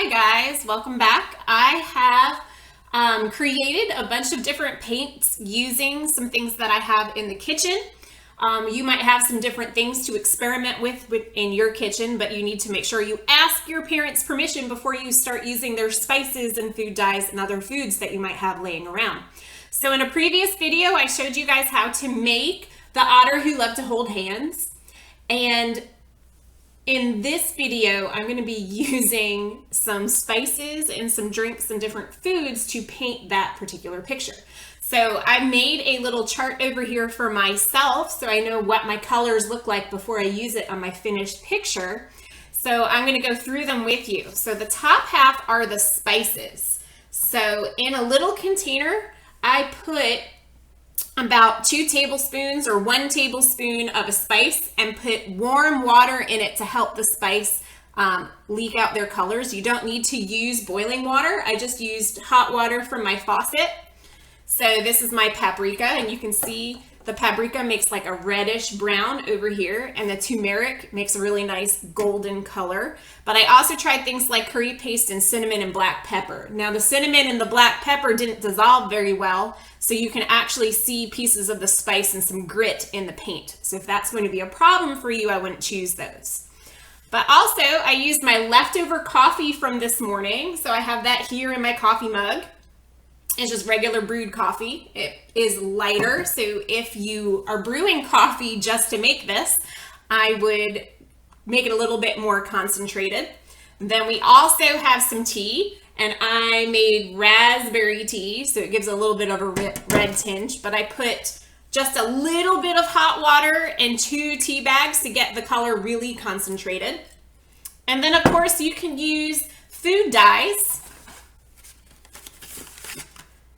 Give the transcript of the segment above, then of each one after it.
Hi guys, welcome back. I have created a bunch of different paints using some things that I have in the kitchen. You might have some different things to experiment with in your kitchen, but you need to make sure you ask your parents' permission before you start using their spices and food dyes and other foods that you might have laying around. So in a previous video, I showed you guys how to make the otter who loved to hold hands. And in this video, I'm going to be using some spices and some drinks and different foods to paint that particular picture. So I made a little chart over here for myself so I know what my colors look like before I use it on my finished picture. So I'm going to go through them with you. So the top half are the spices. So in a little container, I put about 2 tablespoons or 1 tablespoon of a spice and put warm water in it to help the spice leak out their colors. You don't need to use boiling water. I just used hot water from my faucet. So this is my paprika, and you can see the paprika makes like a reddish brown over here, and the turmeric makes a really nice golden color. But I also tried things like curry paste and cinnamon and black pepper. Now the cinnamon and the black pepper didn't dissolve very well, so you can actually see pieces of the spice and some grit in the paint. So if that's going to be a problem for you, I wouldn't choose those. But also I used my leftover coffee from this morning. So I have that here in my coffee mug. It's just regular brewed coffee. It is lighter, so if you are brewing coffee just to make this, I would make it a little bit more concentrated. Then we also have some tea, and I made raspberry tea, so it gives a little bit of a red tinge, but I put just a little bit of hot water and 2 tea bags to get the color really concentrated. And then of course you can use food dyes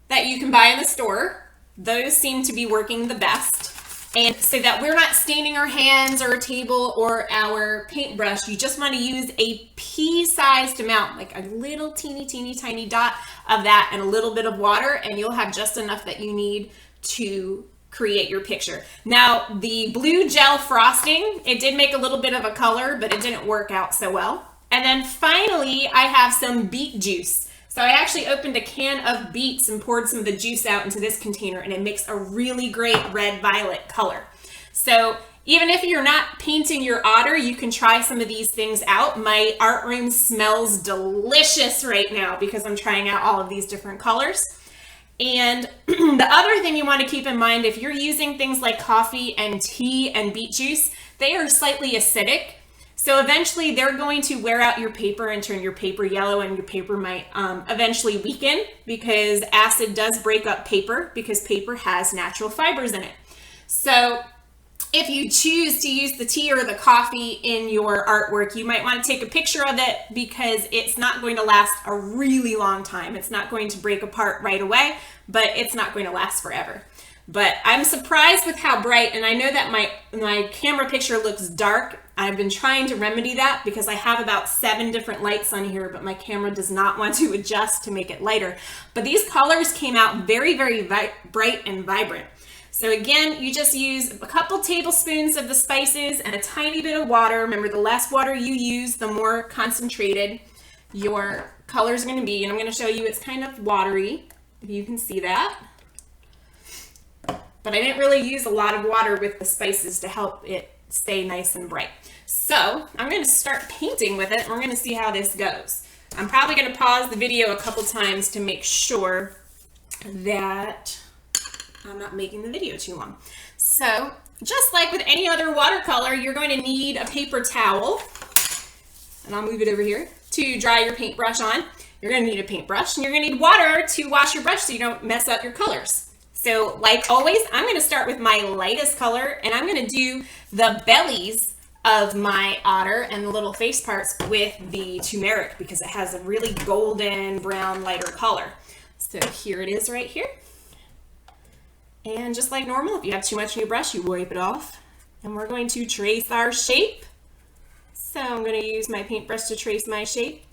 that you can buy in the store. Those seem to be working the best. And so that we're not staining our hands or our table or our paintbrush, you just want to use a pea-sized amount, like a little teeny tiny dot of that and a little bit of water, and you'll have just enough that you need to create your picture. Now, the blue gel frosting, it did make a little bit of a color, but it didn't work out so well. And then finally, I have some beet juice. So I actually opened a can of beets and poured some of the juice out into this container, and it makes a really great red-violet color. So even if you're not painting your otter, you can try some of these things out. My art room smells delicious right now because I'm trying out all of these different colors. And the other thing you want to keep in mind, if you're using things like coffee and tea and beet juice, they are slightly acidic. So eventually they're going to wear out your paper and turn your paper yellow, and your paper might eventually weaken because acid does break up paper because paper has natural fibers in it. So if you choose to use the tea or the coffee in your artwork, you might want to take a picture of it because it's not going to last a really long time. It's not going to break apart right away, but it's not going to last forever. But I'm surprised with how bright, and I know that my camera picture looks dark. I've been trying to remedy that because I have about 7 different lights on here, but my camera does not want to adjust to make it lighter. But these colors came out very, very bright and vibrant. So again, you just use a couple tablespoons of the spices and a tiny bit of water. Remember, the less water you use, the more concentrated your color is going to be. And I'm going to show you it's kind of watery, if you can see that. But I didn't really use a lot of water with the spices to help it stay nice and bright. So I'm going to start painting with it, and we're going to see how this goes. I'm probably going to pause the video a couple times to make sure that I'm not making the video too long. So just like with any other watercolor, you're going to need a paper towel, and I'll move it over here, to dry your paintbrush on. You're going to need a paintbrush, and you're going to need water to wash your brush so you don't mess up your colors. So like always, I'm going to start with my lightest color, and I'm going to do the bellies of my otter and the little face parts with the turmeric because it has a really golden brown lighter color. So here it is right here. And just like normal, if you have too much in your brush, you wipe it off. And we're going to trace our shape. So I'm going to use my paintbrush to trace my shape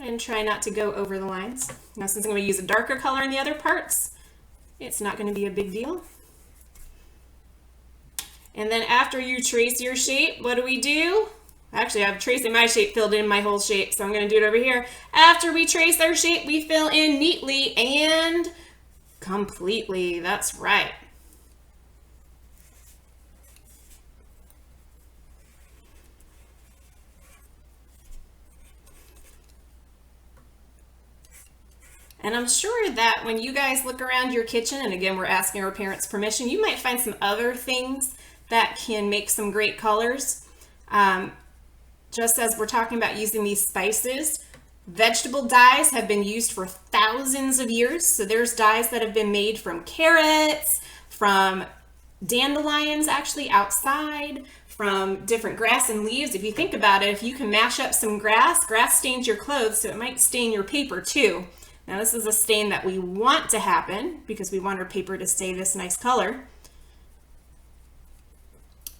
and try not to go over the lines. Now since I'm going to use a darker color in the other parts, it's not going to be a big deal. And then after you trace your shape, what do? Actually, I'm tracing my shape, filled in my whole shape, so I'm going to do it over here. After we trace our shape, we fill in neatly and completely. That's right. And I'm sure that when you guys look around your kitchen, and again, we're asking our parents' permission, you might find some other things that can make some great colors. Just as we're talking about using these spices, vegetable dyes have been used for thousands of years. So there's dyes that have been made from carrots, from dandelions actually outside, from different grass and leaves. If you think about it, if you can mash up some grass, grass stains your clothes, so it might stain your paper too. Now this is a stain that we want to happen because we want our paper to stay this nice color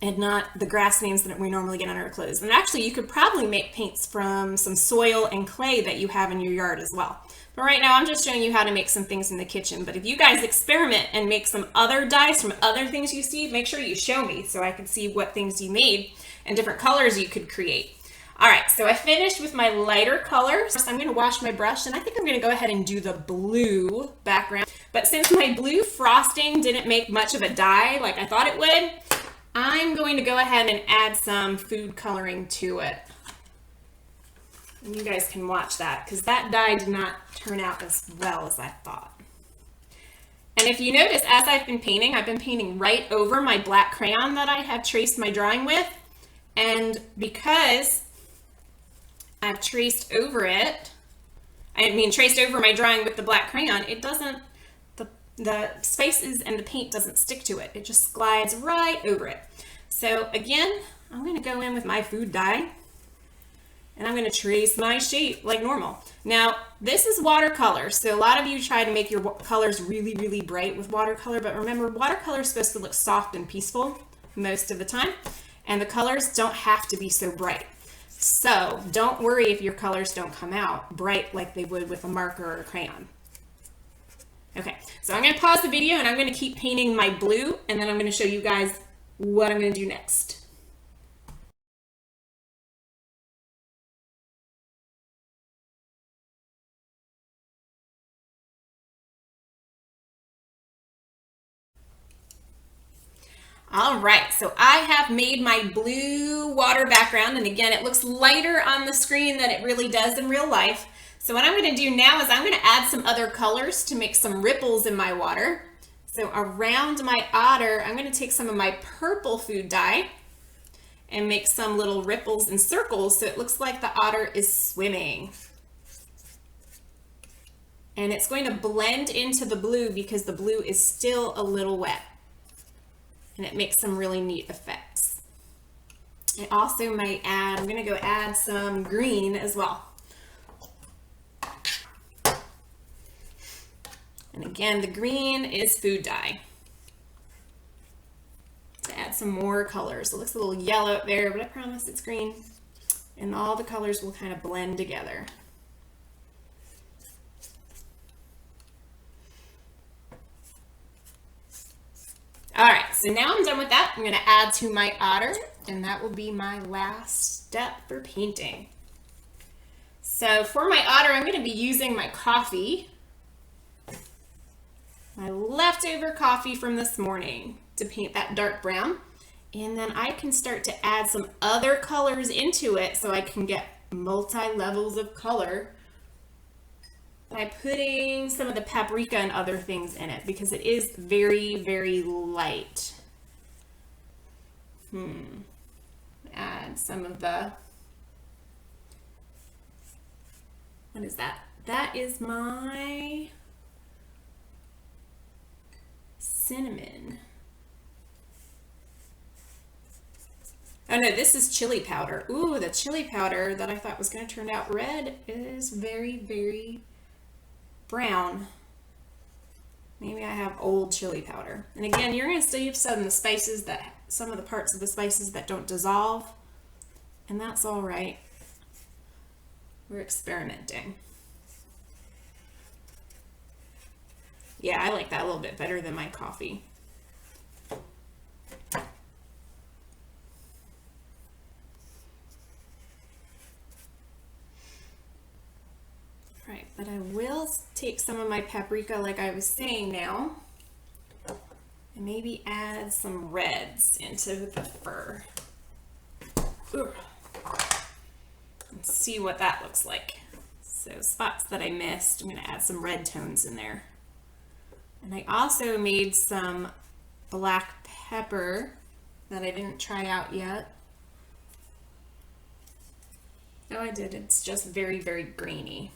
and not the grass stains that we normally get on our clothes. And actually you could probably make paints from some soil and clay that you have in your yard as well. But right now I'm just showing you how to make some things in the kitchen. But if you guys experiment and make some other dyes from other things you see, make sure you show me so I can see what things you made and different colors you could create. All right, so I finished with my lighter colors. So I'm going to wash my brush, and I think I'm going to go ahead and do the blue background. But since my blue frosting didn't make much of a dye like I thought it would, I'm going to go ahead and add some food coloring to it. And you guys can watch that because that dye did not turn out as well as I thought. And if you notice, as I've been painting right over my black crayon that I have traced my drawing with. And because I've traced over it, traced over my drawing with the black crayon, it doesn't, the spaces and the paint doesn't stick to it. It just glides right over it. So again, I'm going to go in with my food dye and I'm going to trace my shape like normal. Now, this is watercolor. So a lot of you try to make your colors really, really bright with watercolor, but remember, watercolor is supposed to look soft and peaceful most of the time, and the colors don't have to be so bright. So don't worry if your colors don't come out bright like they would with a marker or a crayon. Okay, so I'm going to pause the video and I'm going to keep painting my blue, and then I'm going to show you guys what I'm going to do next. All right, so I have made my blue water background, and again, it looks lighter on the screen than it really does in real life. So what I'm going to do now is I'm going to add some other colors to make some ripples in my water. So around my otter, I'm going to take some of my purple food dye and make some little ripples and circles so it looks like the otter is swimming. And it's going to blend into the blue because the blue is still a little wet. And it makes some really neat effects. I also might add, I'm going to go add some green as well. And again, the green is food dye. To add some more colors. It looks a little yellow up there, but I promise it's green. And all the colors will kind of blend together. All right, so now I'm done with that. I'm going to add to my otter, and that will be my last step for painting. So for my otter, I'm going to be using my coffee, my leftover coffee from this morning, to paint that dark brown. And then I can start to add some other colors into it so I can get multi-levels of color by putting some of the paprika and other things in it because it is very, very light. Add some of the, what is that? That is my cinnamon. Oh no, this is chili powder. Ooh, the chili powder that I thought was going to turn out red is very, very brown. Maybe I have old chili powder. And again, you're going to see some of the spices that, some of the parts of the spices that don't dissolve, and that's all right. We're experimenting. Yeah, I like that a little bit better than my coffee. But I will take some of my paprika, like I was saying now, and maybe add some reds into the fur. Ooh. And see what that looks like. So spots that I missed, I'm going to add some red tones in there. And I also made some black pepper that I didn't try out yet. No, I did. It's just very, very grainy.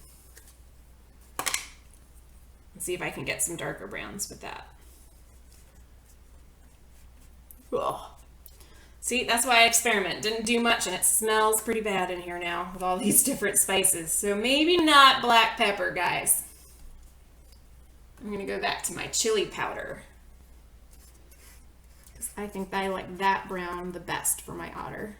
Let's see if I can get some darker browns with that. Oh. See, that's why I experiment. Didn't do much, and it smells pretty bad in here now with all these different spices. So maybe not black pepper, guys. I'm going to go back to my chili powder, because I think I like that brown the best for my otter.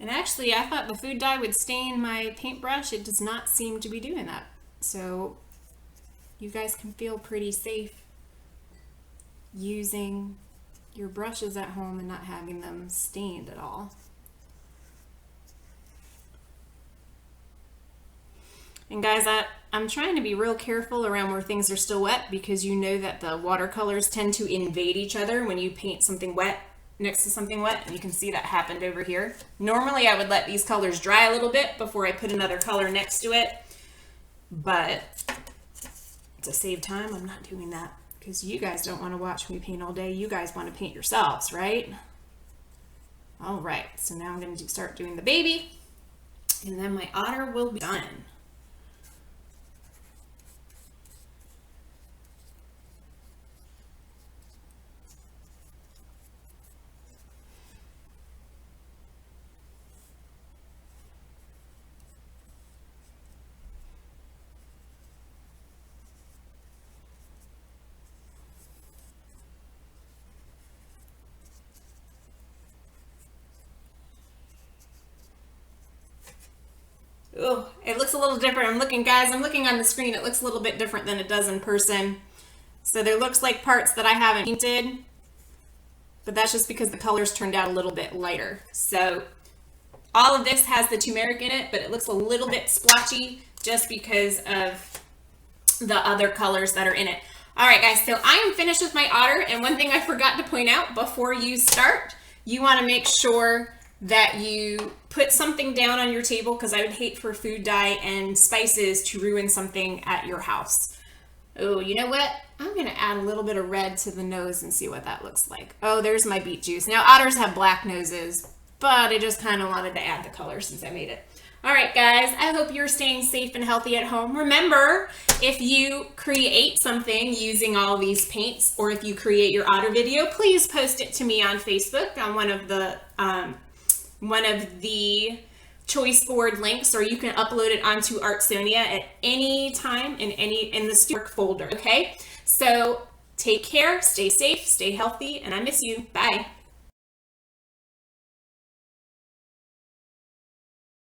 And actually, I thought the food dye would stain my paintbrush. It does not seem to be doing that. So you guys can feel pretty safe using your brushes at home and not having them stained at all. And guys, I'm trying to be real careful around where things are still wet, because you know that the watercolors tend to invade each other when you paint something wet next to something wet, and you can see that happened over here. Normally I would let these colors dry a little bit before I put another color next to it, but to save time, I'm not doing that, because you guys don't want to watch me paint all day. You guys want to paint yourselves, right? All right, so now I'm going to start doing the baby, and then my otter will be done. Oh, it looks a little different. I'm looking on the screen. It looks a little bit different than it does in person. So there looks like parts that I haven't painted, but that's just because the colors turned out a little bit lighter. So all of this has the turmeric in it, but it looks a little bit splotchy just because of the other colors that are in it. All right, guys, so I am finished with my otter. And one thing I forgot to point out before you start, you want to make sure that you put something down on your table, because I would hate for food dye and spices to ruin something at your house. Oh, you know what? I'm going to add a little bit of red to the nose and see what that looks like. Oh, there's my beet juice. Now, otters have black noses, but I just kind of wanted to add the color since I made it. All right, guys, I hope you're staying safe and healthy at home. Remember, if you create something using all these paints, or if you create your otter video, please post it to me on Facebook on one of the choice board links, or you can upload it onto Artsonia at any time in the work folder. Okay, so take care, stay safe, stay healthy, and I miss you. Bye.